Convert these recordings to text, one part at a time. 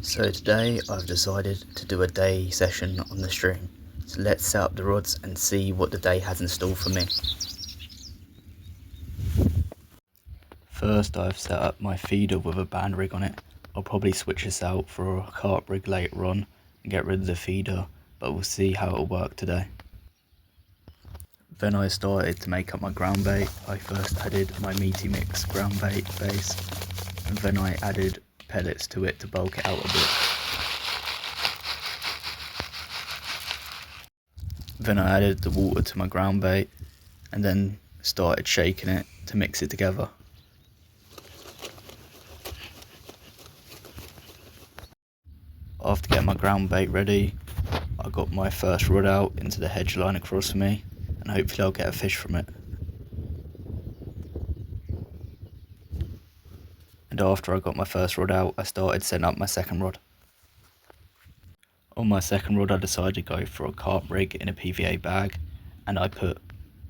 So today I've decided to do a day session on the stream. So let's set up the rods and see what the day has in store for me. First I've set up my feeder with a band rig on it. I'll probably switch this out for a carp rig later on and get rid of the feeder, but we'll see how it'll work today. Then I started to make up my ground bait. I first added my meaty mix ground bait base, and then I added pellets to it to bulk it out a bit. Then I added the water to my ground bait and then started shaking it to mix it together. After getting my ground bait ready, I got my first rod out into the hedge line across from me, and hopefully I'll get a fish from it. And after I got my first rod out, I started setting up my second rod. On my second rod I decided to go for a carp rig in a PVA bag, and I put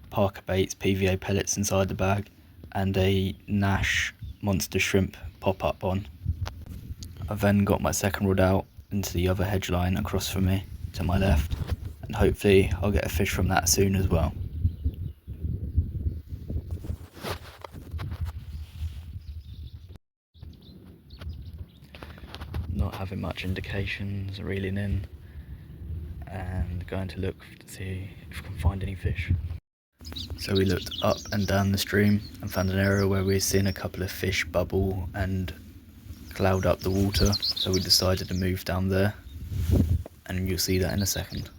Parker Baits PVA pellets inside the bag and a Nash monster shrimp pop-up on. I then got my second rod out into the other hedge line across from me to my left, and hopefully I'll get a fish from that soon as well. Not having much indications, reeling in and going to look to see if I can find any fish. So we looked up and down the stream and found an area where we were seeing a couple of fish bubble and cloud up the water, so we decided to move down there, and you'll see that in a second.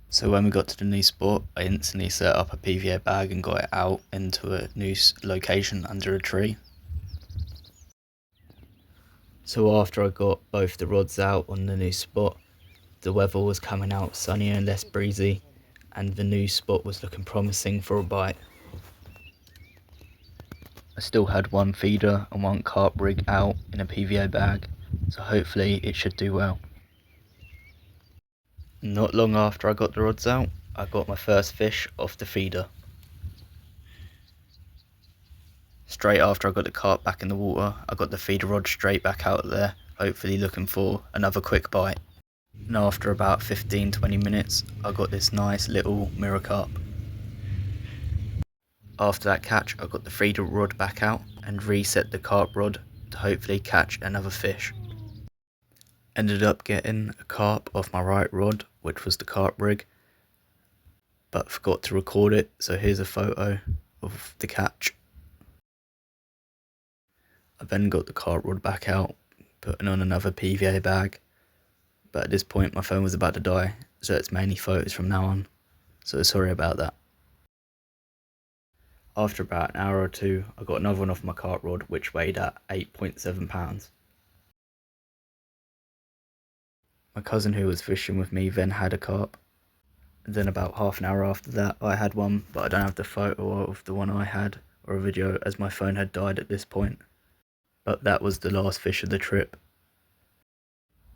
So when we got to the new spot, I instantly set up a PVA bag and got it out into a new location under a tree. So after I got both the rods out on the new spot, the weather was coming out sunnier and less breezy, and the new spot was looking promising for a bite. I still had one feeder and one carp rig out in a PVA bag, so hopefully it should do well. Not long after I got the rods out, I got my first fish off the feeder. Straight after I got the carp back in the water, I got the feeder rod straight back out there, hopefully looking for another quick bite. And after about 15-20 minutes, I got this nice little mirror carp. After that catch, I got the feeder rod back out and reset the carp rod to hopefully catch another fish. Ended up getting a carp off my right rod, which was the carp rig, but forgot to record it, so here's a photo of the catch. I then got the carp rod back out, putting on another PVA bag, but at this point my phone was about to die, so it's mainly photos from now on, so sorry about that. After about an hour or two, I got another one off my carp rod, which weighed at 8.7 pounds. My cousin who was fishing with me then had a carp. And then about half an hour after that I had one, but I don't have the photo of the one I had or a video as my phone had died at this point. But that was the last fish of the trip.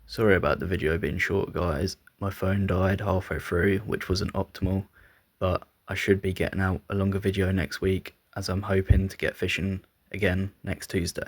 Sorry about the video being short, guys. My phone died halfway through, which wasn't optimal, but I should be getting out a longer video next week, as I'm hoping to get fishing again next Tuesday.